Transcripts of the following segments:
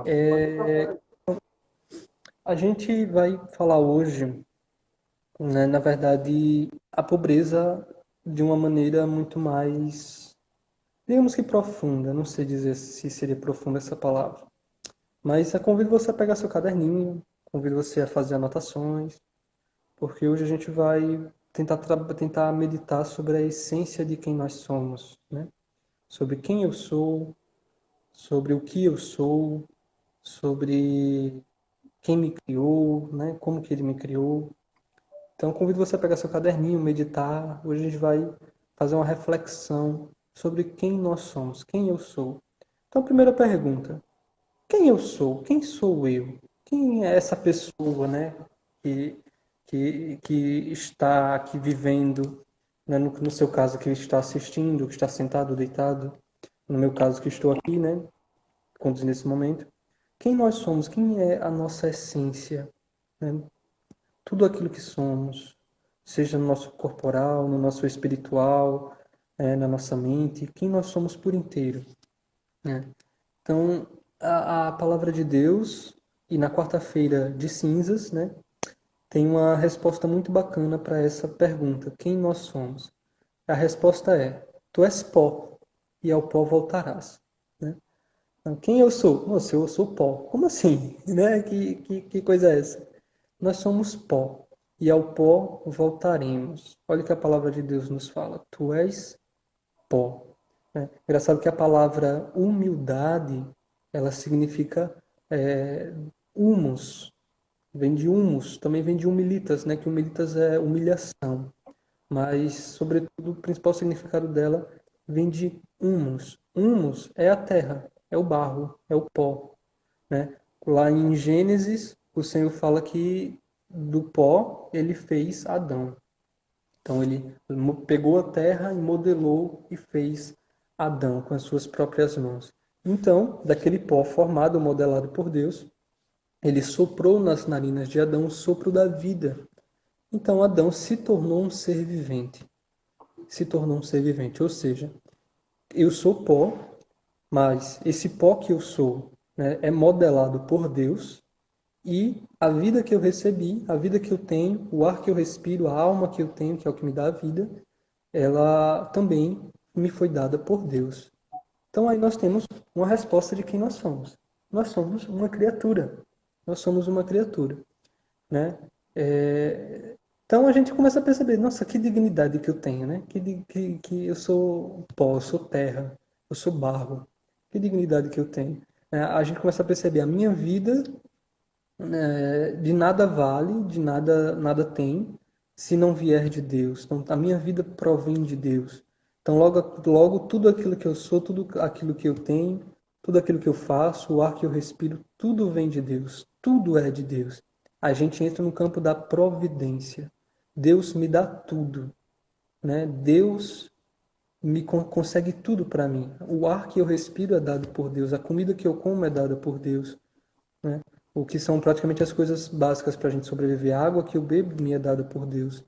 É, a gente vai falar hoje, né, na verdade, a pobreza de uma maneira muito mais, digamos que profunda. Não sei dizer se seria profunda essa palavra, mas eu convido você a pegar seu caderninho, convido você a fazer anotações, porque hoje a gente vai tentar meditar sobre a essência de quem nós somos, né? Sobre quem eu sou, sobre o que eu sou, sobre quem me criou, né? Como que ele me criou. Então, convido você a pegar seu caderninho, meditar. Hoje a gente vai fazer uma reflexão sobre quem nós somos, quem eu sou. Então, primeira pergunta: quem eu sou? Quem sou eu? Quem é essa pessoa, né? Que, que está aqui vivendo, né? No seu caso, que está assistindo, que está sentado, deitado. No meu caso, que estou aqui, né? Conduzindo nesse momento. Quem nós somos? Quem é a nossa essência? Né? Tudo aquilo que somos, seja no nosso corporal, no nosso espiritual, na nossa mente, quem nós somos por inteiro, né? Então, a palavra de Deus, e na quarta-feira de cinzas, né, tem uma resposta muito bacana para essa pergunta: quem nós somos? A resposta é: tu és pó, e ao pó voltarás. Né? Então, quem eu sou? Nossa, eu sou pó. Como assim? Né? Que coisa é essa? Nós somos pó, e ao pó voltaremos. Olha o que a palavra de Deus nos fala. Tu és pó. Né? Engraçado que a palavra humildade, ela significa é, humus. Vem de humus, também vem de humilitas, né? Que humilitas é humilhação. Mas, sobretudo, o principal significado dela vem de humus. Humus é a terra, é o barro, é o pó, né? Lá em Gênesis, o Senhor fala que do pó ele fez Adão. Então ele pegou a terra e modelou e fez Adão com as suas próprias mãos. Então, daquele pó formado, modelado por Deus, ele soprou nas narinas de Adão o sopro da vida. Então Adão se tornou um ser vivente. Se tornou um ser vivente, ou seja, eu sou pó, mas esse pó que eu sou, né, é modelado por Deus. E a vida que eu recebi, a vida que eu tenho, o ar que eu respiro, a alma que eu tenho, que é o que me dá a vida, ela também me foi dada por Deus. Então aí nós temos uma resposta de quem nós somos. Nós somos uma criatura. Nós somos uma criatura, né? Então a gente começa a perceber, nossa, que dignidade que eu tenho, né? Que eu sou pó, eu sou terra, eu sou barro. Que dignidade que eu tenho. A gente começa a perceber a minha vida de nada vale, de nada tem, se não vier de Deus. Então, a minha vida provém de Deus. Então, logo tudo aquilo que eu sou, tudo aquilo que eu tenho, tudo aquilo que eu faço, o ar que eu respiro, tudo vem de Deus. Tudo é de Deus. A gente entra no campo da providência. Deus me dá tudo, né? Deus consegue tudo para mim. O ar que eu respiro é dado por Deus, a comida que eu como é dada por Deus, né? O que são praticamente as coisas básicas para a gente sobreviver. A água que eu bebo me é dada por Deus.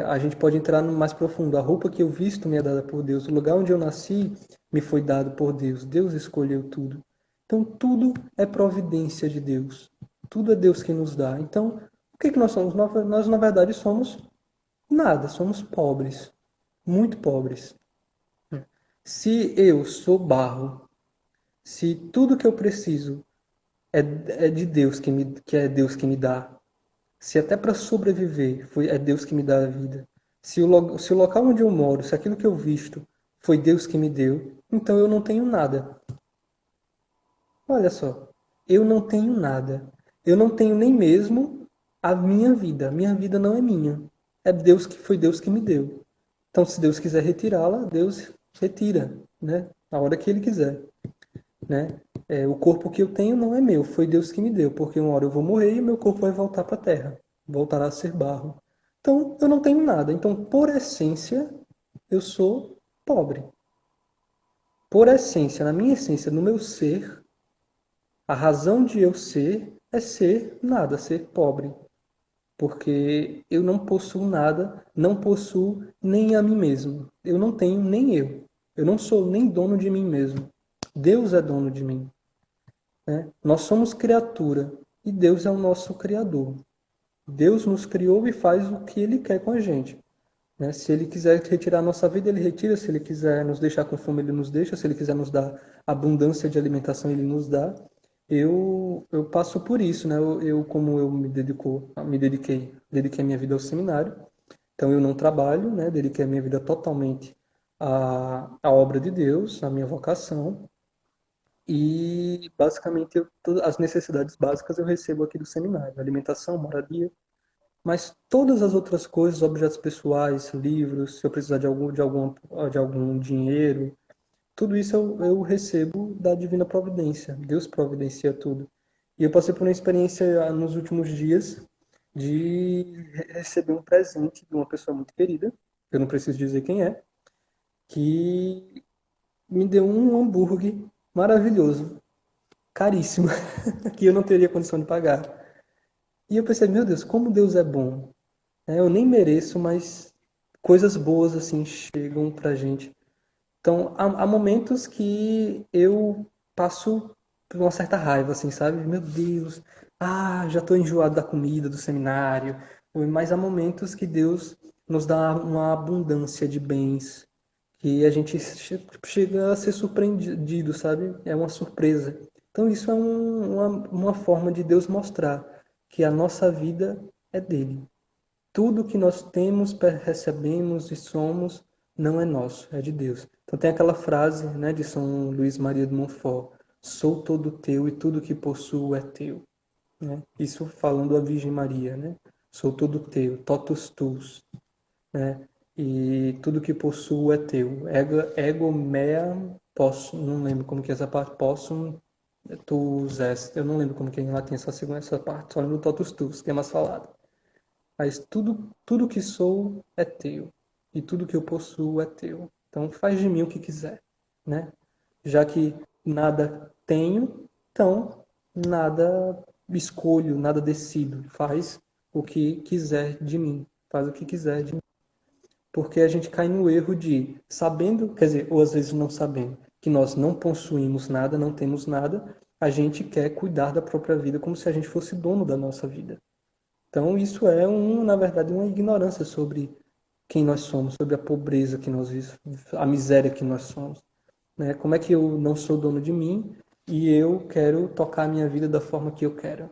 A gente pode entrar no mais profundo. A roupa que eu visto me é dada por Deus. O lugar onde eu nasci me foi dado por Deus. Deus escolheu tudo. Então, tudo é providência de Deus. Tudo é Deus quem nos dá. Então, o que nós somos? Nós, na verdade, somos nada. Somos pobres. Muito pobres. Se eu sou barro, se tudo que eu preciso é de Deus que é Deus que me dá. Se até para sobreviver é Deus que me dá a vida. Se o local onde eu moro, se aquilo que eu visto foi Deus que me deu, então eu não tenho nada. Olha só, eu não tenho nada. Eu não tenho nem mesmo a minha vida. A minha vida não é minha. Foi Deus que me deu. Então, se Deus quiser retirá-la, Deus retira, né? Na hora que Ele quiser, né? O corpo que eu tenho não é meu, foi Deus que me deu, porque uma hora eu vou morrer e meu corpo vai voltar para a terra, voltará a ser barro. Então, eu não tenho nada. Então, por essência, eu sou pobre. Por essência, na minha essência, no meu ser, a razão de eu ser é ser nada, ser pobre. Porque eu não possuo nada, não possuo nem a mim mesmo. Eu não tenho nem eu. Eu não sou nem dono de mim mesmo. Deus é dono de mim. né? Nós somos criatura e Deus é o nosso criador. Deus nos criou e faz o que Ele quer com a gente, né? Se Ele quiser retirar a nossa vida, Ele retira. Se Ele quiser nos deixar com fome, Ele nos deixa. Se Ele quiser nos dar abundância de alimentação, Ele nos dá. Eu passo por isso, né? Como eu dediquei minha vida ao seminário. Então eu não trabalho, né? Dediquei a minha vida totalmente à obra de Deus, à minha vocação. E basicamente todas as necessidades básicas eu recebo aqui do seminário: alimentação, moradia, mas todas as outras coisas, objetos pessoais, livros, se eu precisar de algum dinheiro, tudo isso eu recebo da Divina Providência. Deus providencia tudo. E eu passei por uma experiência nos últimos dias de receber um presente de uma pessoa muito querida, eu não preciso dizer quem é, que me deu um hambúrguer maravilhoso, caríssimo, que eu não teria condição de pagar. E eu pensei, meu Deus, como Deus é bom. Eu nem mereço, mas coisas boas assim chegam pra gente. Então, há momentos que eu passo por uma certa raiva, assim, sabe? Meu Deus, já tô enjoado da comida, do seminário. Mas há momentos que Deus nos dá uma abundância de bens, que a gente chega a ser surpreendido, sabe? É uma surpresa. Então, isso é uma forma de Deus mostrar que a nossa vida é dele. Tudo que nós temos, recebemos e somos não é nosso, é de Deus. Então tem aquela frase, né, de São Luís Maria de Montfort: sou todo teu e tudo que possuo é teu, né? Isso falando a Virgem Maria, né? Sou todo teu, totus tuus, né? E tudo que possuo é teu. Ego mea possum, não lembro como que é essa parte, possum tuus est. Eu não lembro como que é em latim essa parte, só lembro totus tuus, que é mais falado. Mas tudo que sou é teu, e tudo que eu possuo é teu. Então faz de mim o que quiser, né? Já que nada tenho, então nada escolho, nada decido. Faz o que quiser de mim, faz o que quiser de mim. Porque a gente cai no erro de, sabendo, quer dizer, ou às vezes não sabendo, que nós não possuímos nada, não temos nada, a gente quer cuidar da própria vida como se a gente fosse dono da nossa vida. Então, isso é, na verdade, uma ignorância sobre quem nós somos, sobre a pobreza que nós vivemos, a miséria que nós somos, né? Como é que eu não sou dono de mim e eu quero tocar a minha vida da forma que eu quero?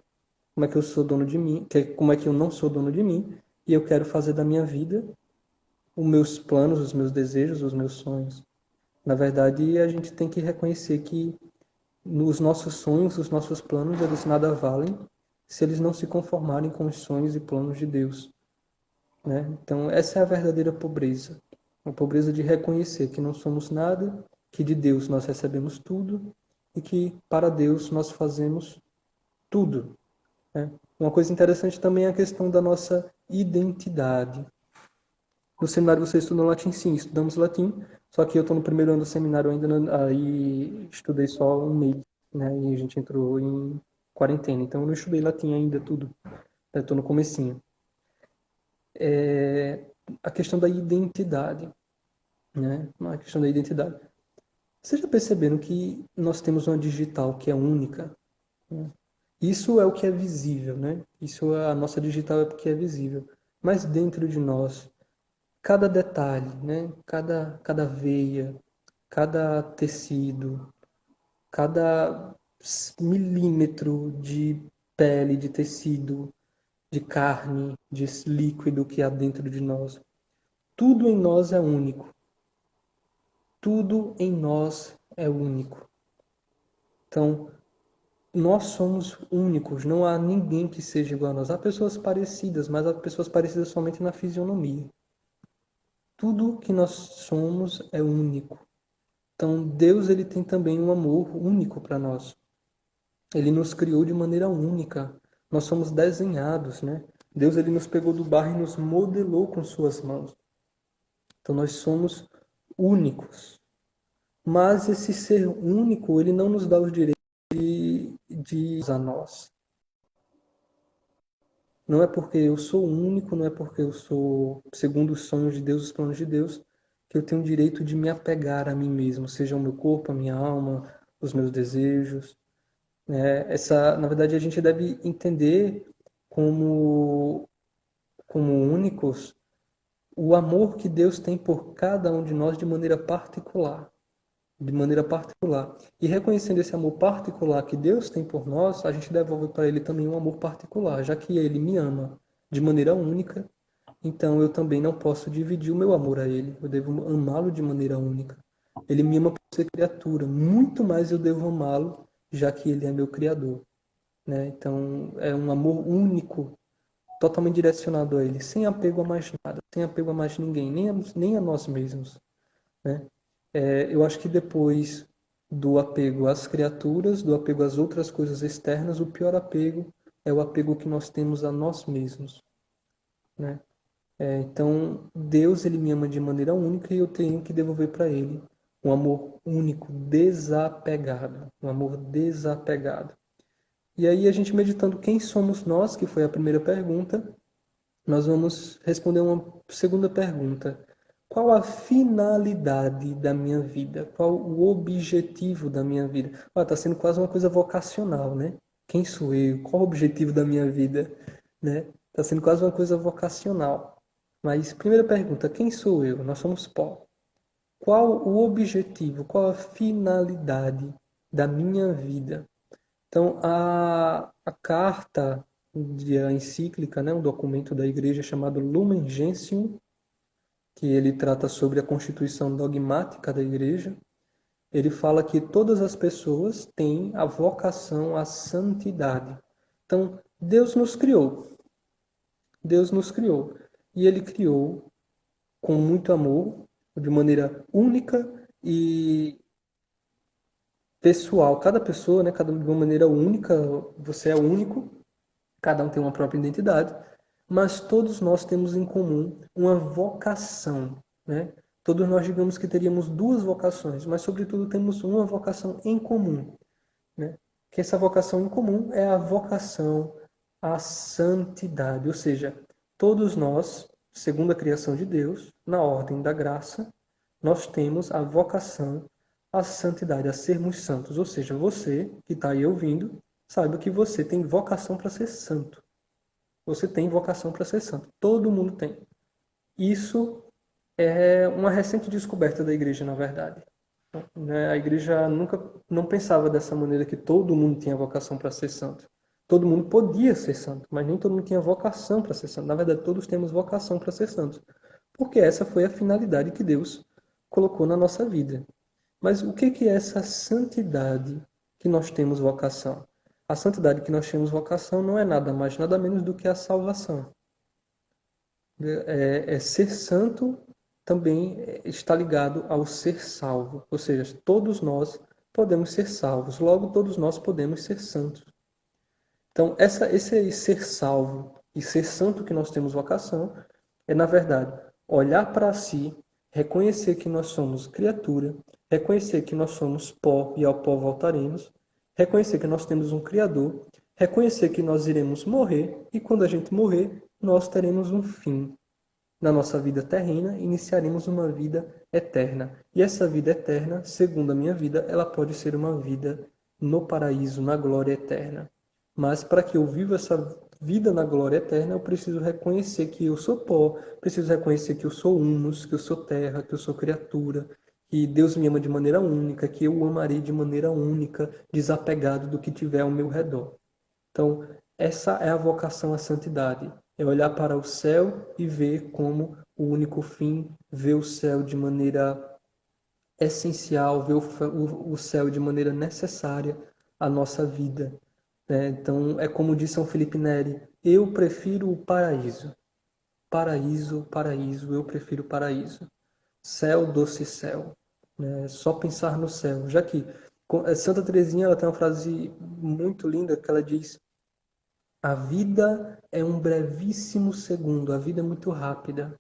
Como é que eu sou dono de mim? Como é que eu não sou dono de mim e eu quero fazer da minha vida os meus planos, os meus desejos, os meus sonhos? Na verdade, a gente tem que reconhecer que nos nossos sonhos, os nossos planos, eles nada valem se eles não se conformarem com os sonhos e planos de Deus, né? Então, essa é a verdadeira pobreza. A pobreza de reconhecer que não somos nada, que de Deus nós recebemos tudo e que para Deus nós fazemos tudo, né? Uma coisa interessante também é a questão da nossa identidade. No seminário você estudou latim? Sim, estudamos latim, só que eu estou no primeiro ano do seminário ainda, aí estudei só um mês, né? E a gente entrou em quarentena, então eu não estudei latim ainda tudo, estou no comecinho. A questão da identidade, né? A questão da identidade. Vocês já perceberam que nós temos uma digital que é única, né? Isso é o que é visível, né? Isso é a nossa digital é porque é visível. Mas dentro de nós, cada detalhe, né? Cada veia, cada tecido, cada milímetro de pele, de tecido, de carne, de líquido que há dentro de nós, tudo em nós é único. Tudo em nós é único. Então, nós somos únicos, não há ninguém que seja igual a nós. Há pessoas parecidas, mas há pessoas parecidas somente na fisionomia. Tudo que nós somos é único. Então, Deus ele tem também um amor único para nós. Ele nos criou de maneira única. Nós somos desenhados, né? Deus ele nos pegou do barro e nos modelou com suas mãos. Então, nós somos únicos. Mas esse ser único, ele não nos dá os direitos de a nós. Não é porque eu sou único, não é porque eu sou segundo os sonhos de Deus, os planos de Deus, que eu tenho o direito de me apegar a mim mesmo, seja o meu corpo, a minha alma, os meus desejos. Na verdade, a gente deve entender como, como únicos o amor que Deus tem por cada um de nós de maneira particular. De maneira particular. E reconhecendo esse amor particular que Deus tem por nós, a gente devolve para Ele também um amor particular, já que Ele me ama de maneira única, então eu também não posso dividir o meu amor a Ele. Eu devo amá-lo de maneira única. Ele me ama por ser criatura, muito mais eu devo amá-lo, já que Ele é meu Criador. Né? Então é um amor único, totalmente direcionado a Ele, sem apego a mais nada, sem apego a mais ninguém, nem a nós mesmos. Né? Eu acho que depois do apego às criaturas, do apego às outras coisas externas, o pior apego é o apego que nós temos a nós mesmos. Né? Então, Deus ele me ama de maneira única e eu tenho que devolver para Ele um amor único, desapegado, um amor desapegado. E aí, a gente meditando quem somos nós, que foi a primeira pergunta, nós vamos responder uma segunda pergunta. Qual a finalidade da minha vida? Qual o objetivo da minha vida? Está sendo quase uma coisa vocacional, né? Quem sou eu? Qual o objetivo da minha vida? Né? Está sendo quase uma coisa vocacional. Mas, primeira pergunta, quem sou eu? Nós somos pó. Qual o objetivo? Qual a finalidade da minha vida? Então, a carta a encíclica, né, um documento da igreja chamado Lumen Gentium, que ele trata sobre a constituição dogmática da igreja, ele fala que todas as pessoas têm a vocação à santidade. Então, Deus nos criou. Deus nos criou. E ele criou com muito amor, de maneira única e pessoal. Cada pessoa, né, cada de uma maneira única, você é único, cada um tem uma própria identidade, mas todos nós temos em comum uma vocação, né? Todos nós digamos que teríamos duas vocações, mas sobretudo temos uma vocação em comum, né? Que essa vocação em comum é a vocação à santidade, ou seja, todos nós, segundo a criação de Deus, na ordem da graça, nós temos a vocação à santidade, a sermos santos. Ou seja, você que está aí ouvindo, saiba que você tem vocação para ser santo. Você tem vocação para ser santo. Todo mundo tem. Isso é uma recente descoberta da igreja, na verdade. Né? A igreja nunca não pensava dessa maneira que todo mundo tinha vocação para ser santo. Todo mundo podia ser santo, mas nem todo mundo tinha vocação para ser santo. Na verdade, todos temos vocação para ser santos. Porque essa foi a finalidade que Deus colocou na nossa vida. Mas o que é essa santidade que nós temos vocação? A santidade que nós temos vocação não é nada mais, nada menos do que a salvação. Ser santo também está ligado ao ser salvo. Ou seja, todos nós podemos ser salvos, logo todos nós podemos ser santos. Então, esse ser salvo e ser santo que nós temos vocação é, na verdade, olhar para si, reconhecer que nós somos criatura, reconhecer que nós somos pó e ao pó voltaremos, reconhecer que nós temos um Criador, reconhecer que nós iremos morrer e quando a gente morrer, nós teremos um fim. Na nossa vida terrena, iniciaremos uma vida eterna. E essa vida eterna, segundo a minha vida, ela pode ser uma vida no paraíso, na glória eterna. Mas para que eu viva essa vida na glória eterna, eu preciso reconhecer que eu sou pó, preciso reconhecer que eu sou humus, que eu sou terra, que eu sou criatura, que Deus me ama de maneira única, que eu o amarei de maneira única, desapegado do que tiver ao meu redor. Então, essa é a vocação à santidade. É olhar para o céu e ver como o único fim, ver o céu de maneira essencial, ver o céu de maneira necessária à nossa vida. Né? Então, é como diz São Felipe Neri, eu prefiro o paraíso. Paraíso, paraíso, eu prefiro o paraíso. Céu, doce céu. Né? Só pensar no céu. Já que Santa Teresinha ela tem uma frase muito linda que ela diz: a vida é um brevíssimo segundo, a vida é muito rápida,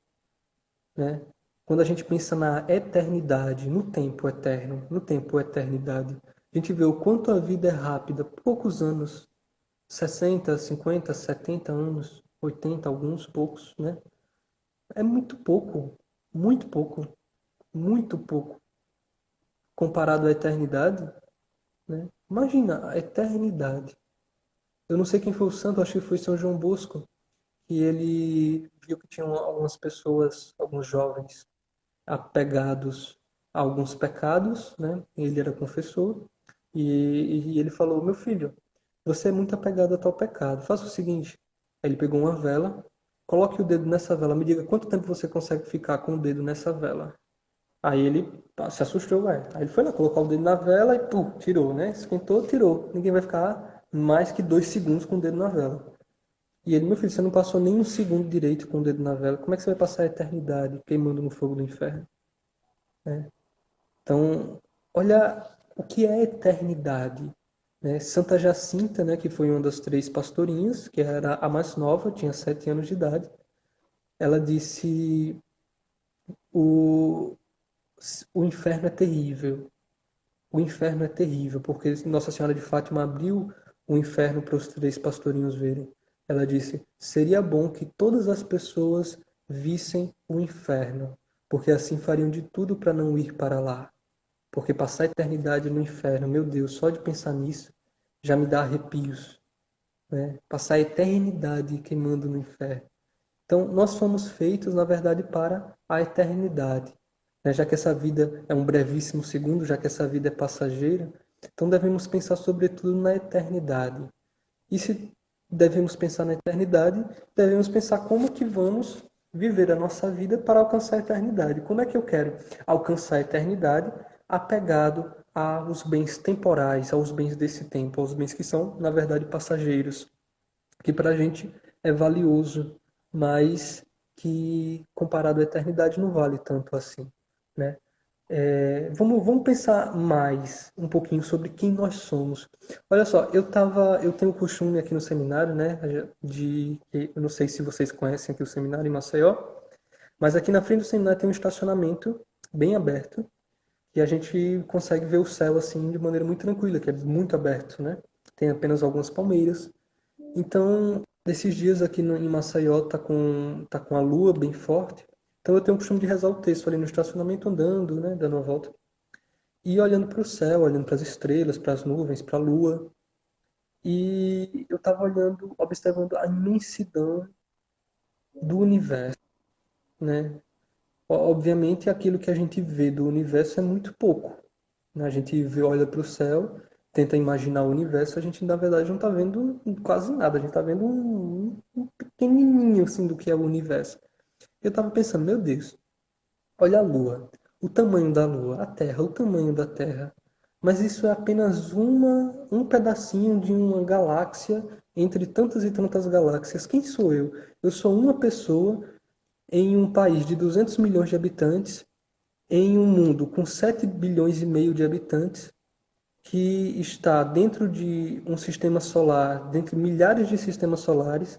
né? Quando a gente pensa na eternidade, no tempo eterno, no tempo eternidade, a gente vê o quanto a vida é rápida, poucos anos, 60, 50, 70 anos, 80, alguns poucos, né? É muito pouco, muito pouco, muito pouco comparado à eternidade, né? Imagina a eternidade. Eu não sei quem foi o santo, acho que foi São João Bosco, que ele viu que tinham algumas pessoas, alguns jovens, apegados a alguns pecados, né? Ele era confessor, e ele falou: Meu filho, você é muito apegado a tal pecado. Faça o seguinte. Aí ele pegou uma vela, coloque o dedo nessa vela, me diga quanto tempo você consegue ficar com o dedo nessa vela. Aí ele se assustou, ué. Aí ele foi lá colocar o dedo na vela e pum, tirou, né? Esquentou, tirou. Ninguém vai ficar mais que 2 segundos com o dedo na vela. E ele, meu filho, você não passou nem um segundo direito com o dedo na vela. Como é que você vai passar a eternidade queimando no fogo do inferno? Né? Então, olha o que é eternidade. Né? Santa Jacinta, né, que foi uma das 3 pastorinhas, que era a mais nova, tinha 7 anos de idade, ela disse: o, o inferno é terrível. O inferno é terrível, porque Nossa Senhora de Fátima abriu o inferno para os 3 pastorinhos verem. Ela disse: seria bom que todas as pessoas vissem o inferno, porque assim fariam de tudo para não ir para lá. Porque passar a eternidade no inferno, meu Deus, só de pensar nisso já me dá arrepios, né? Passar a eternidade queimando no inferno. Então, nós fomos feitos, na verdade, para a eternidade, né? Já que essa vida é um brevíssimo segundo, já que essa vida é passageira, então devemos pensar sobretudo na eternidade. E se devemos pensar na eternidade, devemos pensar como que vamos viver a nossa vida para alcançar a eternidade. Como é que eu quero alcançar a eternidade apegado aos bens temporais, aos bens desse tempo, aos bens que são, na verdade, passageiros, que para a gente é valioso, mas que comparado à eternidade não vale tanto assim, né? Vamos pensar mais um pouquinho sobre quem nós somos. Olha só, eu tenho o costume aqui no seminário, né, eu não sei se vocês conhecem aqui o seminário em Maceió, mas aqui na frente do seminário tem um estacionamento bem aberto e a gente consegue ver o céu assim de maneira muito tranquila, que é muito aberto, né? Tem apenas algumas palmeiras. Então, nesses dias aqui em Maceió tá com a lua bem forte. Então eu tenho o costume de rezar o texto ali no estacionamento andando, né, dando uma volta. E olhando para o céu, olhando para as estrelas, para as nuvens, para a lua. E eu estava olhando, observando a imensidão do universo, né? Obviamente, aquilo que a gente vê do universo é muito pouco, né? A gente vê, olha para o céu, tenta imaginar o universo, a gente, na verdade, não está vendo quase nada. A gente está vendo um pequenininho, assim, do que é o universo. Eu estava pensando, meu Deus, olha a Lua, o tamanho da Lua, a Terra, o tamanho da Terra. Mas isso é apenas um pedacinho de uma galáxia entre tantas e tantas galáxias. Quem sou eu? Eu sou uma pessoa em um país de 200 milhões de habitantes, em um mundo com 7 bilhões e meio de habitantes, que está dentro de um sistema solar, dentro de milhares de sistemas solares,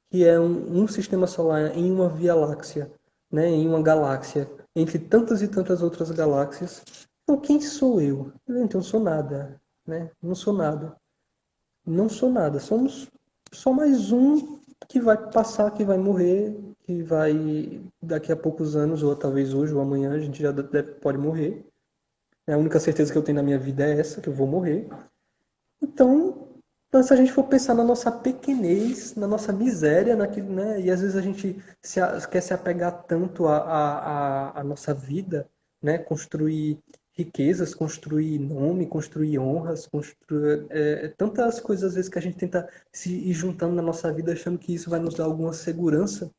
que é um sistema solar em uma Via Láctea, né, em uma galáxia, entre tantas e tantas outras galáxias. Então, quem sou eu? Então, eu sou nada, né? Não sou nada. Não sou nada. Somos só mais um que vai passar, que vai morrer, que vai, daqui a poucos anos, ou talvez hoje ou amanhã, a gente já pode morrer. A única certeza que eu tenho na minha vida é essa, que eu vou morrer. Então, se a gente for pensar na nossa pequenez, na nossa miséria, naquilo, né? E às vezes a gente quer se apegar tanto à nossa vida, né? Construir riquezas, construir nome, construir honras, construir tantas coisas às vezes que a gente tenta se ir juntando na nossa vida, achando que isso vai nos dar alguma segurança.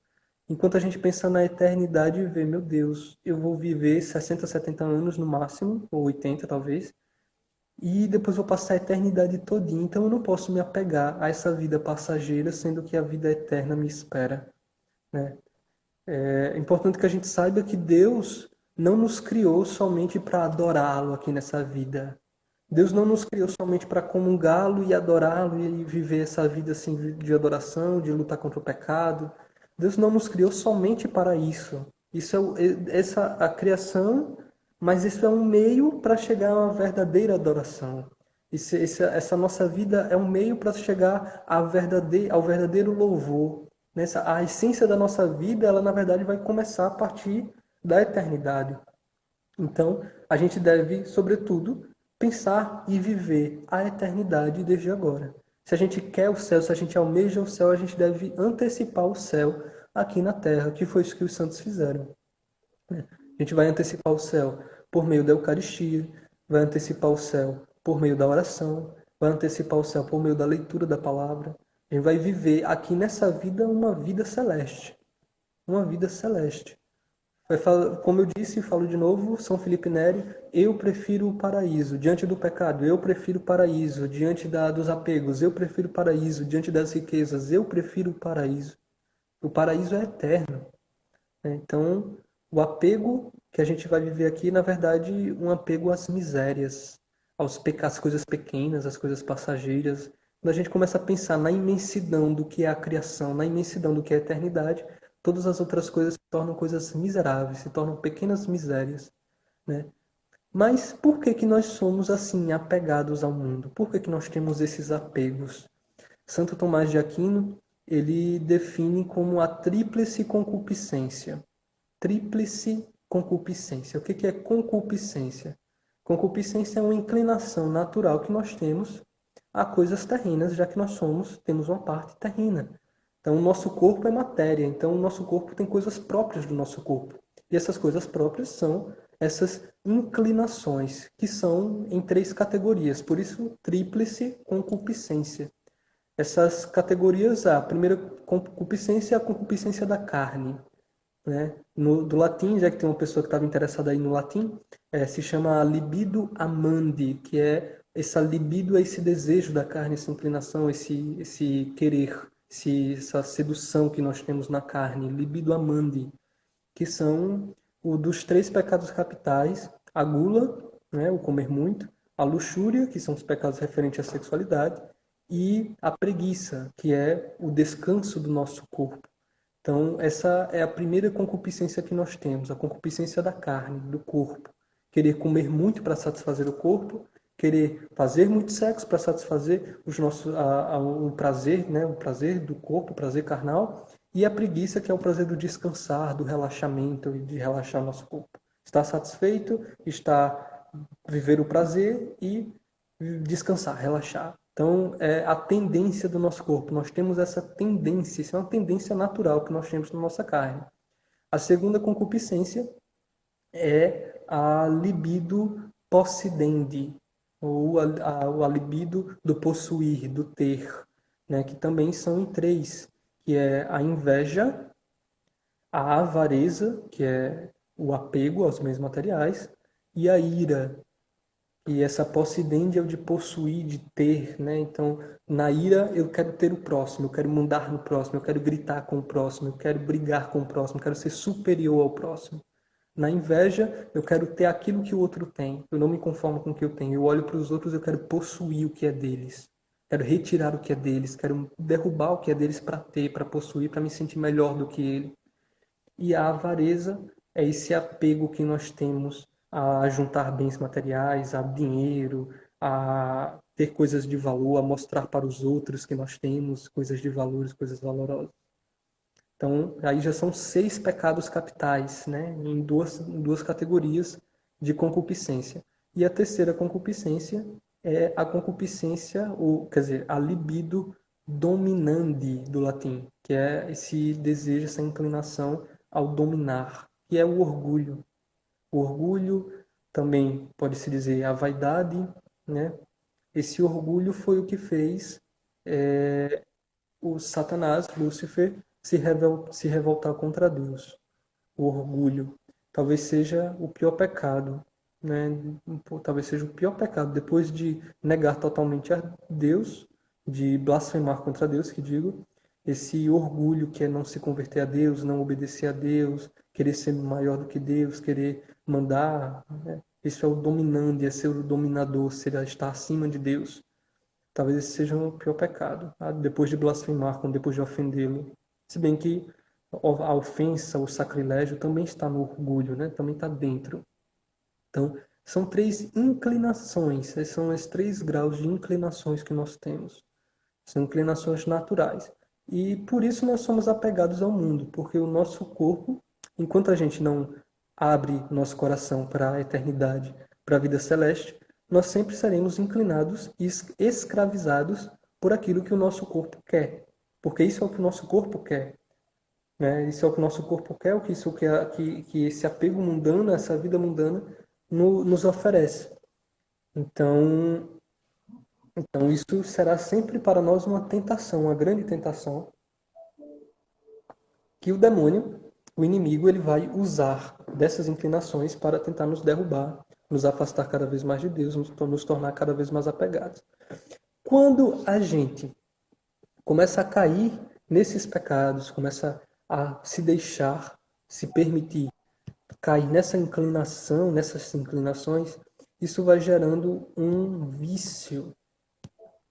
Enquanto a gente pensa na eternidade e vê, meu Deus, eu vou viver 60, 70 anos no máximo, ou 80 talvez, e depois vou passar a eternidade todinha. Então eu não posso me apegar a essa vida passageira, sendo que a vida eterna me espera, né? É importante que a gente saiba que Deus não nos criou somente para adorá-lo aqui nessa vida. Deus não nos criou somente para comungá-lo e adorá-lo e viver essa vida assim de adoração, de lutar contra o pecado. Deus não nos criou somente para isso. Isso essa a criação, mas isso é um meio para chegar a uma verdadeira adoração. Essa nossa vida é um meio para chegar ao verdadeiro louvor. A essência da nossa vida, ela na verdade vai começar a partir da eternidade. Então, a gente deve, sobretudo, pensar e viver a eternidade desde agora. Se a gente quer o céu, se a gente almeja o céu, a gente deve antecipar o céu aqui na terra, que foi isso que os santos fizeram. A gente vai antecipar o céu por meio da Eucaristia, vai antecipar o céu por meio da oração, vai antecipar o céu por meio da leitura da palavra. A gente vai viver aqui nessa vida uma vida celeste. Uma vida celeste. Como eu disse e falo de novo, São Felipe Neri, eu prefiro o paraíso diante do pecado, eu prefiro o paraíso diante dos apegos, eu prefiro o paraíso diante das riquezas, eu prefiro o paraíso. O paraíso é eterno, né? Então, o apego que a gente vai viver aqui, na verdade, um apego às misérias, às coisas pequenas, às coisas passageiras. Quando a gente começa a pensar na imensidão do que é a criação, na imensidão do que é a eternidade, todas as outras coisas se tornam coisas miseráveis, se tornam pequenas misérias, né? Mas por que que nós somos assim apegados ao mundo? Por que que nós temos esses apegos? Santo Tomás de Aquino, ele define como a tríplice concupiscência. Tríplice concupiscência. O que que é concupiscência? Concupiscência é uma inclinação natural que nós temos a coisas terrenas, já que temos uma parte terrena. Então, o nosso corpo é matéria, então o nosso corpo tem coisas próprias do nosso corpo. E essas coisas próprias são essas inclinações, que são em três categorias. Por isso, tríplice concupiscência. Essas categorias, a primeira concupiscência é a concupiscência da carne, né? Do latim, já que tem uma pessoa que estava interessada aí no latim, se chama libido amandi, que é essa libido, é esse desejo da carne, essa inclinação, esse querer, essa sedução que nós temos na carne, libido amandi, que são o dos três pecados capitais, a gula, né, o comer muito, a luxúria, que são os pecados referentes à sexualidade, e a preguiça, que é o descanso do nosso corpo. Então, essa é a primeira concupiscência que nós temos, a concupiscência da carne, do corpo. Querer comer muito para satisfazer o corpo, querer fazer muito sexo para satisfazer o prazer, né, o prazer do corpo, o prazer carnal, e a preguiça, que é o prazer do descansar, do relaxamento e de relaxar nosso corpo. Estar satisfeito, viver o prazer e descansar, relaxar. Então, é a tendência do nosso corpo. Nós temos essa tendência, isso é uma tendência natural que nós temos na nossa carne. A segunda concupiscência é a libido possidendi, ou a libido do possuir, do ter, né? Que também são em três, que é a inveja, a avareza, que é o apego aos bens materiais, e a ira, e essa possidência é o de possuir, de ter, né? Então, na ira, eu quero ter o próximo, eu quero mandar no próximo, eu quero gritar com o próximo, eu quero brigar com o próximo, eu quero ser superior ao próximo. Na inveja, eu quero ter aquilo que o outro tem. Eu não me conformo com o que eu tenho. Eu olho para os outros, eu quero possuir o que é deles. Quero retirar o que é deles, quero derrubar o que é deles para ter, para possuir, para me sentir melhor do que ele. E a avareza é esse apego que nós temos a juntar bens materiais, a dinheiro, a ter coisas de valor, a mostrar para os outros que nós temos coisas de valores, coisas valorosas. Então, aí já são 6 pecados capitais, né, em duas categorias de concupiscência. E a terceira concupiscência é a concupiscência, ou, quer dizer, a libido dominandi, do latim, que é esse desejo, essa inclinação ao dominar, que é o orgulho. O orgulho também pode-se dizer a vaidade, né? Esse orgulho foi o que fez o Satanás, Lúcifer, se revoltar contra Deus. O orgulho talvez seja o pior pecado, né? Talvez seja o pior pecado, depois de negar totalmente a Deus, de blasfemar contra Deus, que digo, esse orgulho que é não se converter a Deus, não obedecer a Deus, querer ser maior do que Deus, querer mandar, né? Isso é o dominante, é ser o dominador, ser estar acima de Deus. Talvez esse seja o pior pecado, tá? Depois de blasfemar, depois de ofendê-lo. Se bem que a ofensa, o sacrilégio também está no orgulho, né? Também está dentro. Então, são 3 inclinações, esses são os 3 graus de inclinações que nós temos. São inclinações naturais. E por isso nós somos apegados ao mundo, porque o nosso corpo, enquanto a gente não abre nosso coração para a eternidade, para a vida celeste, nós sempre seremos inclinados e escravizados por aquilo que o nosso corpo quer. Porque isso é o que o nosso corpo quer. Né? Isso é o que o nosso corpo quer, o que isso que esse apego mundano, essa vida mundana, nos oferece. Então, isso será sempre para nós uma tentação, uma grande tentação, que o demônio, o inimigo, ele vai usar dessas inclinações para tentar nos derrubar, nos afastar cada vez mais de Deus, nos tornar cada vez mais apegados. Quando a gente começa a cair nesses pecados, começa a se deixar, se permitir cair nessa inclinação, nessas inclinações, isso vai gerando um vício.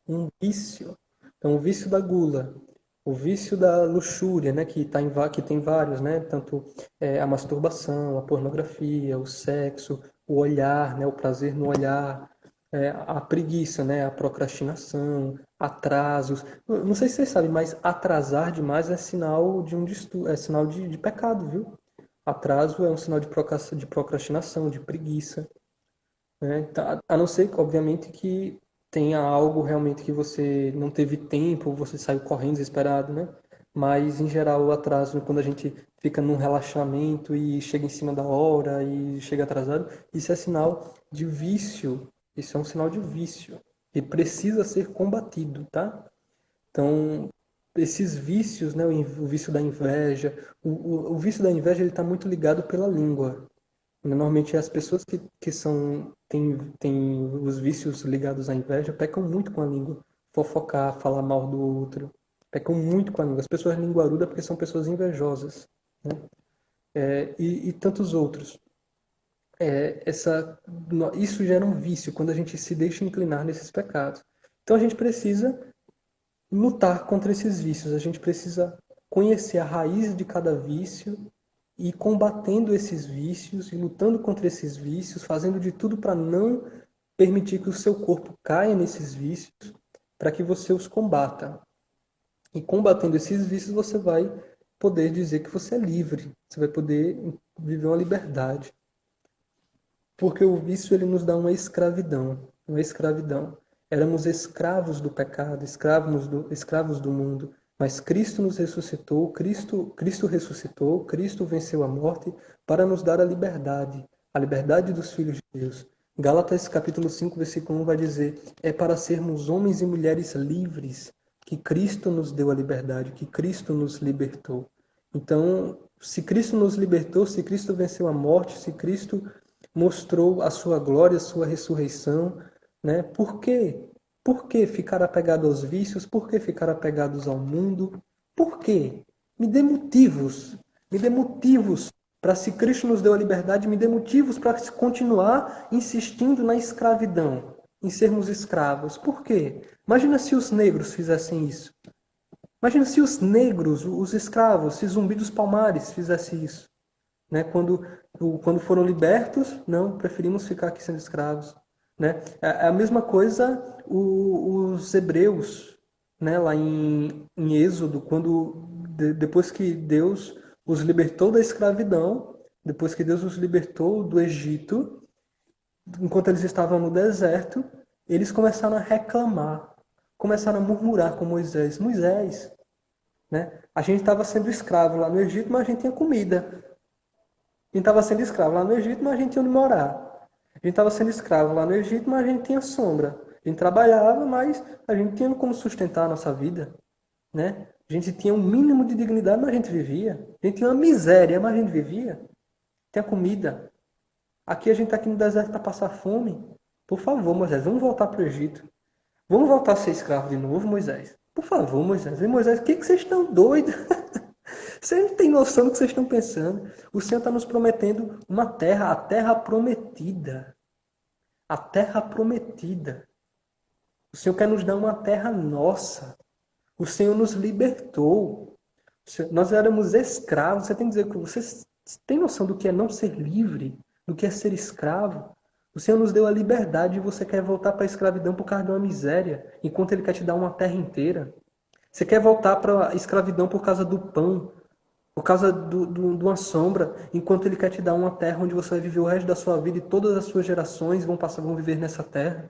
Um vício. Então, o vício da gula, o vício da luxúria, né, que tem vários, né, tanto a masturbação, a pornografia, o sexo, o olhar, né, o prazer no olhar, a preguiça, né, a procrastinação, atrasos. Não sei se vocês sabem, mas atrasar demais é sinal de é sinal de pecado, viu? Atraso é um sinal de procrastinação, de preguiça. Né? Então, a não ser, obviamente, que tenha algo realmente que você não teve tempo, você saiu correndo desesperado, né? Mas, em geral, o atraso, quando a gente fica num relaxamento e chega em cima da hora e chega atrasado, isso é sinal de vício. Isso é um sinal de vício que precisa ser combatido, tá? Então, esses vícios, né? O vício da inveja, o vício da inveja, ele está muito ligado pela língua. Normalmente as pessoas têm os vícios ligados à inveja pecam muito com a língua. Fofocar, falar mal do outro. Pecam muito com a língua. As pessoas linguarudas porque são pessoas invejosas. Né? E tantos outros. Isso gera um vício quando a gente se deixa inclinar nesses pecados. Então a gente precisa lutar contra esses vícios. A gente precisa conhecer a raiz de cada vício e combatendo esses vícios e lutando contra esses vícios, fazendo de tudo para não permitir que o seu corpo caia nesses vícios, para que você os combata. E combatendo esses vícios, você vai poder dizer que você é livre, você vai poder viver uma liberdade. Porque o vício ele nos dá uma escravidão, uma escravidão. Éramos escravos do pecado, escravos do mundo, mas Cristo nos ressuscitou, Cristo ressuscitou, Cristo venceu a morte para nos dar a liberdade dos filhos de Deus. Gálatas capítulo 5, versículo 1 vai dizer: é para sermos homens e mulheres livres que Cristo nos deu a liberdade, que Cristo nos libertou. Então, se Cristo nos libertou, se Cristo venceu a morte, se Cristo mostrou a sua glória, a sua ressurreição, né? Por quê? Por que ficar apegado aos vícios? Por que ficar apegados ao mundo? Por quê? Me dê motivos. Me dê motivos para, se Cristo nos deu a liberdade, me dê motivos para continuar insistindo na escravidão, em sermos escravos. Por quê? Imagina se os negros fizessem isso. Imagina se os negros, os escravos, se Zumbi dos Palmares fizesse isso. Né? Quando foram libertos, não, preferimos ficar aqui sendo escravos. Né? É a mesma coisa os hebreus, né? Lá em Êxodo, depois que Deus os libertou da escravidão, depois que Deus os libertou do Egito, enquanto eles estavam no deserto, eles começaram a reclamar, começaram a murmurar com Moisés. Moisés, né? A gente estava sendo escravo lá no Egito, mas a gente tinha comida. A gente estava sendo escravo lá no Egito, mas a gente tinha onde morar. A gente estava sendo escravo lá no Egito, mas a gente tinha sombra. A gente trabalhava, mas a gente tinha como sustentar a nossa vida. Né? A gente tinha um mínimo de dignidade, mas a gente vivia. A gente tinha uma miséria, mas a gente vivia. Tinha comida. Aqui a gente está aqui no deserto para passar fome. Por favor, Moisés, vamos voltar para o Egito. Vamos voltar a ser escravo de novo, Moisés. Por favor, Moisés. E Moisés, o que vocês estão doidos? Vocês não têm noção do que vocês estão pensando. O Senhor está nos prometendo uma terra, a terra prometida. A terra prometida. O Senhor quer nos dar uma terra nossa. O Senhor nos libertou. Nós éramos escravos. Você tem que dizer que vocês têm noção do que é não ser livre, do que é ser escravo? O Senhor nos deu a liberdade e você quer voltar para a escravidão por causa de uma miséria, enquanto Ele quer te dar uma terra inteira. Você quer voltar para a escravidão por causa do pão, por causa de uma sombra, enquanto Ele quer te dar uma terra onde você vai viver o resto da sua vida e todas as suas gerações vão viver nessa terra,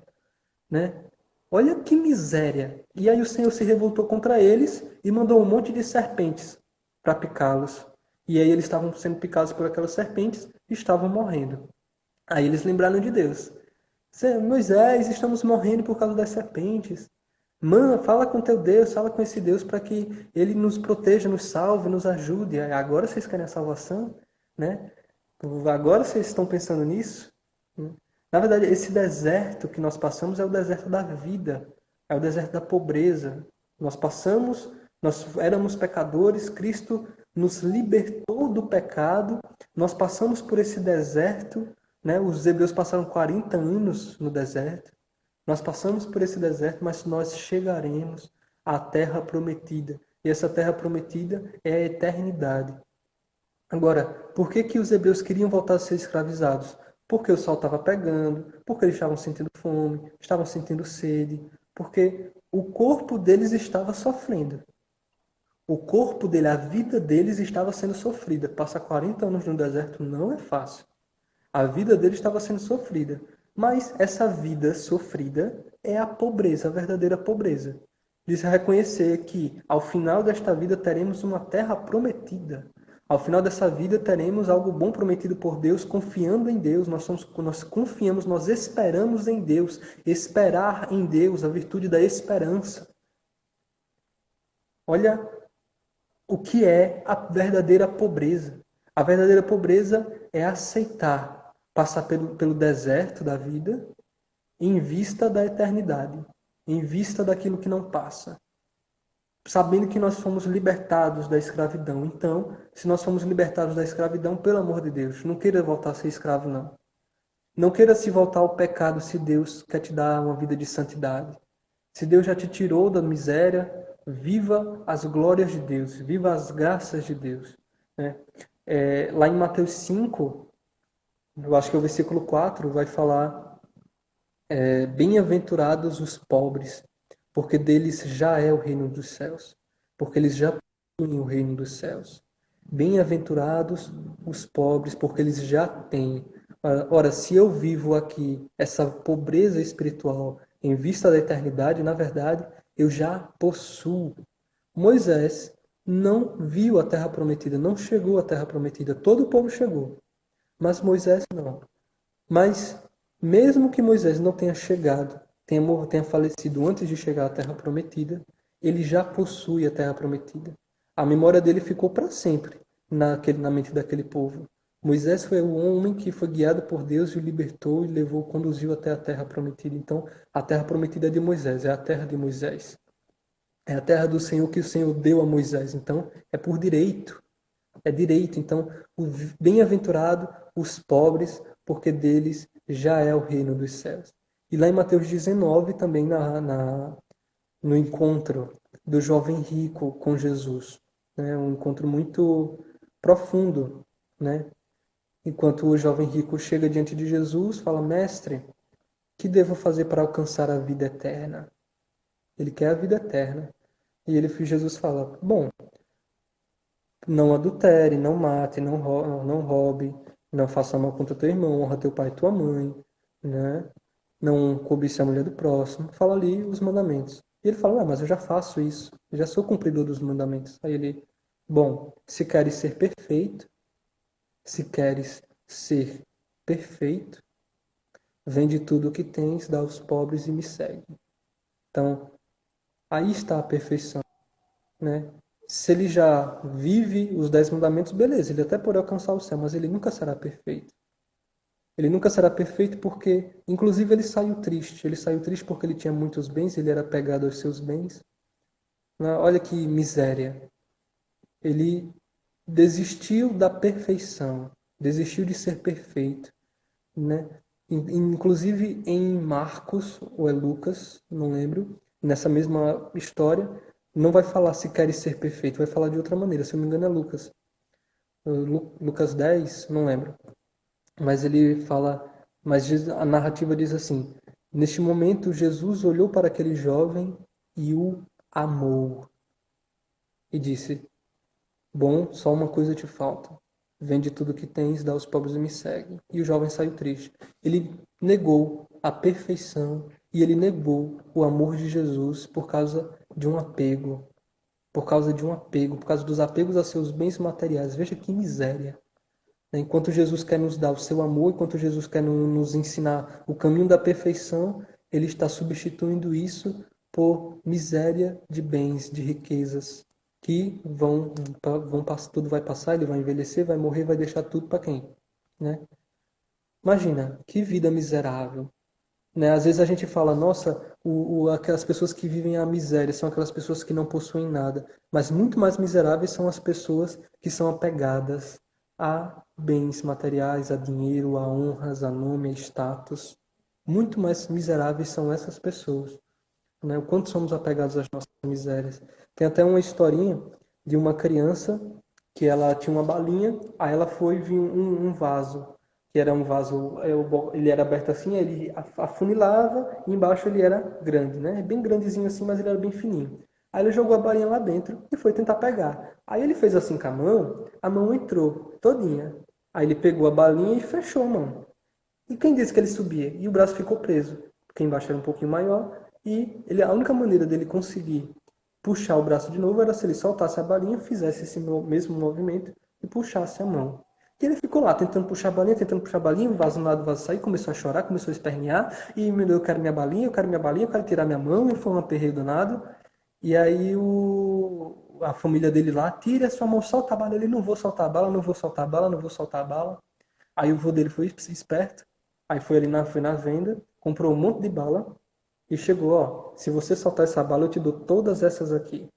né? Olha que miséria! E aí o Senhor se revoltou contra eles e mandou um monte de serpentes para picá-los. E aí eles estavam sendo picados por aquelas serpentes e estavam morrendo. Aí eles lembraram de Deus. Moisés, estamos morrendo por causa das serpentes. Mano, fala com teu Deus, fala com esse Deus para que ele nos proteja, nos salve, nos ajude. Agora vocês querem a salvação, né? Agora vocês estão pensando nisso? Na verdade, esse deserto que nós passamos é o deserto da vida, é o deserto da pobreza. Nós passamos, nós éramos pecadores, Cristo nos libertou do pecado, nós passamos por esse deserto, né? Os hebreus passaram 40 anos no deserto. Nós passamos por esse deserto, mas nós chegaremos à terra prometida. E essa terra prometida é a eternidade. Agora, por que que os hebreus queriam voltar a ser escravizados? Porque o sol estava pegando, porque eles estavam sentindo fome, estavam sentindo sede, porque o corpo deles estava sofrendo. O corpo dele, a vida deles estava sendo sofrida. Passar 40 anos no deserto não é fácil. A vida deles estava sendo sofrida. Mas essa vida sofrida é a pobreza, a verdadeira pobreza. Diz reconhecer que ao final desta vida teremos uma terra prometida. Ao final dessa vida teremos algo bom prometido por Deus, confiando em Deus. Nós confiamos, nós esperamos em Deus. Esperar em Deus, a virtude da esperança. Olha o que é a verdadeira pobreza. A verdadeira pobreza é aceitar passar pelo deserto da vida em vista da eternidade, em vista daquilo que não passa, sabendo que nós fomos libertados da escravidão. Então, se nós fomos libertados da escravidão, pelo amor de Deus, não queira voltar a ser escravo, não. Não queira se voltar ao pecado se Deus quer te dar uma vida de santidade. Se Deus já te tirou da miséria, viva as glórias de Deus, viva as graças de Deus, né? Lá em Mateus 5, eu acho que é o versículo 4, vai falar: bem-aventurados os pobres, porque deles já é o reino dos céus, porque eles já possuem o reino dos céus. Bem-aventurados os pobres, porque eles já têm. Ora, se eu vivo aqui essa pobreza espiritual em vista da eternidade, na verdade, eu já possuo. Moisés não viu a terra prometida, não chegou à terra prometida. Todo o povo chegou, mas Moisés não. Mas, mesmo que Moisés não tenha chegado, tenha falecido antes de chegar à terra prometida, ele já possui a terra prometida. A memória dele ficou para sempre na mente daquele povo. Moisés foi o homem que foi guiado por Deus e o libertou e levou, conduziu até a terra prometida. Então, a terra prometida é de Moisés, é a terra de Moisés. É a terra do Senhor que o Senhor deu a Moisés. Então, é por direito. É direito. Então, o bem-aventurado os pobres, porque deles já é o reino dos céus. E lá em Mateus 19, também no encontro do jovem rico com Jesus, né? Um encontro muito profundo, né? Enquanto o jovem rico chega diante de Jesus, fala: Mestre, que devo fazer para alcançar a vida eterna? Ele quer a vida eterna. E Jesus fala: bom, não adultere, não mate, não roube, não faça mal contra teu irmão, honra teu pai e tua mãe, né? Não cobice a mulher do próximo. Fala ali os mandamentos. E ele fala: mas eu já faço isso, eu já sou cumpridor dos mandamentos. Aí ele: bom, se queres ser perfeito, se queres ser perfeito, vende tudo o que tens, dá aos pobres e me segue. Então, aí está a perfeição, né? Se ele já vive os 10 mandamentos, beleza, ele até pode alcançar o céu, mas ele nunca será perfeito. Ele nunca será perfeito porque, inclusive, ele saiu triste. Ele saiu triste porque ele tinha muitos bens, ele era apegado aos seus bens. Olha que miséria. Ele desistiu da perfeição, desistiu de ser perfeito, né? Inclusive em Marcos, ou é Lucas, não lembro, nessa mesma história, não vai falar se queres ser perfeito, vai falar de outra maneira. Se eu não me engano é Lucas. Lucas 10, não lembro. Mas ele fala, a narrativa diz assim: neste momento Jesus olhou para aquele jovem e o amou. E disse: Bom, só uma coisa te falta. Vende tudo que tens, dá aos pobres e me segue. E o jovem saiu triste. Ele negou a perfeição e ele negou o amor de Jesus por causa de um apego. Por causa de um apego, por causa dos apegos a seus bens materiais. Veja que miséria. Enquanto Jesus quer nos dar o seu amor, enquanto Jesus quer nos ensinar o caminho da perfeição, ele está substituindo isso por miséria de bens, de riquezas, que vão passar, tudo vai passar, ele vai envelhecer, vai morrer, vai deixar tudo para quem? Né? Imagina, que vida miserável. Né? Às vezes a gente fala, nossa, aquelas pessoas que vivem a miséria são aquelas pessoas que não possuem nada. Mas muito mais miseráveis são as pessoas que são apegadas a bens materiais, a dinheiro, a honras, a nome, a status. Muito mais miseráveis são essas pessoas. Né? O quanto somos apegados às nossas misérias. Tem até uma historinha de uma criança que ela tinha uma balinha, aí ela foi vir um vaso, que era um vaso, ele era aberto assim, ele afunilava e embaixo ele era grande, né? Bem grandezinho assim, mas ele era bem fininho. Aí ele jogou a balinha lá dentro e foi tentar pegar. Aí ele fez assim com a mão entrou todinha. Aí ele pegou a balinha e fechou a mão. E quem disse que ele subia? E o braço ficou preso, porque embaixo era um pouquinho maior, e a única maneira dele conseguir puxar o braço de novo era se ele soltasse a balinha, fizesse esse mesmo movimento e puxasse a mão. E ele ficou lá, tentando puxar a balinha, o vaso nada, o vaso saiu, começou a chorar, começou a espernear, e meu Deus, eu quero minha balinha, eu quero minha balinha, eu quero tirar minha mão, e foi um aperreio danado. E aí a família dele lá, tira a sua mão, solta a bala, ele não vou soltar a bala, não vou soltar a bala, não vou soltar a bala. Aí o vô dele foi esperto, aí foi na venda, comprou um monte de bala e chegou, ó, se você soltar essa bala, eu te dou todas essas aqui.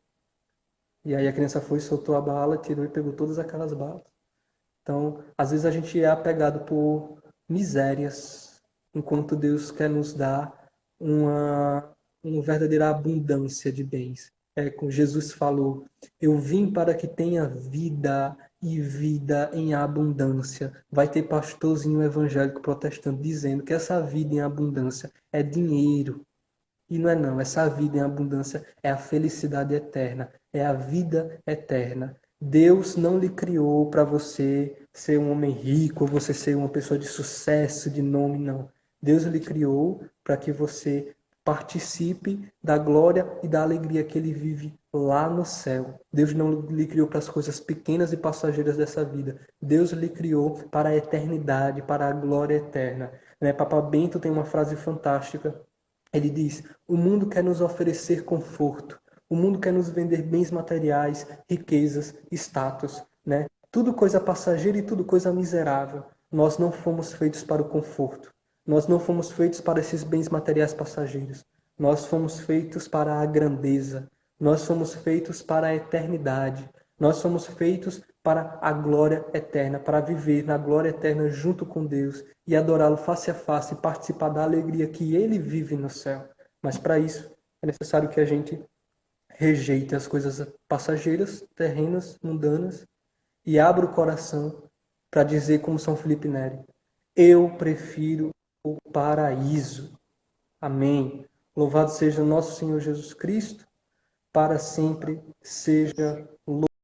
E aí a criança foi, soltou a bala, tirou e pegou todas aquelas balas. Então, às vezes a gente é apegado por misérias, enquanto Deus quer nos dar uma verdadeira abundância de bens. É como Jesus falou, eu vim para que tenha vida e vida em abundância. Vai ter pastorzinho evangélico protestante dizendo que essa vida em abundância é dinheiro. E não é não, essa vida em abundância é a felicidade eterna, é a vida eterna. Deus não lhe criou para você ser um homem rico, ou você ser uma pessoa de sucesso, de nome, não. Deus lhe criou para que você participe da glória e da alegria que ele vive lá no céu. Deus não lhe criou para as coisas pequenas e passageiras dessa vida. Deus lhe criou para a eternidade, para a glória eterna. Né? Papa Bento tem uma frase fantástica. Ele diz: o mundo quer nos oferecer conforto, o mundo quer nos vender bens materiais, riquezas, status, né? Tudo coisa passageira e tudo coisa miserável. Nós não fomos feitos para o conforto. Nós não fomos feitos para esses bens materiais passageiros. Nós fomos feitos para a grandeza. Nós fomos feitos para a eternidade. Nós somos feitos para a glória eterna, para viver na glória eterna junto com Deus e adorá-lo face a face e participar da alegria que ele vive no céu. Mas para isso é necessário que a gente rejeite as coisas passageiras, terrenas, mundanas e abra o coração para dizer como São Felipe Neri: eu prefiro o paraíso. Amém. Louvado seja nosso Senhor Jesus Cristo, para sempre seja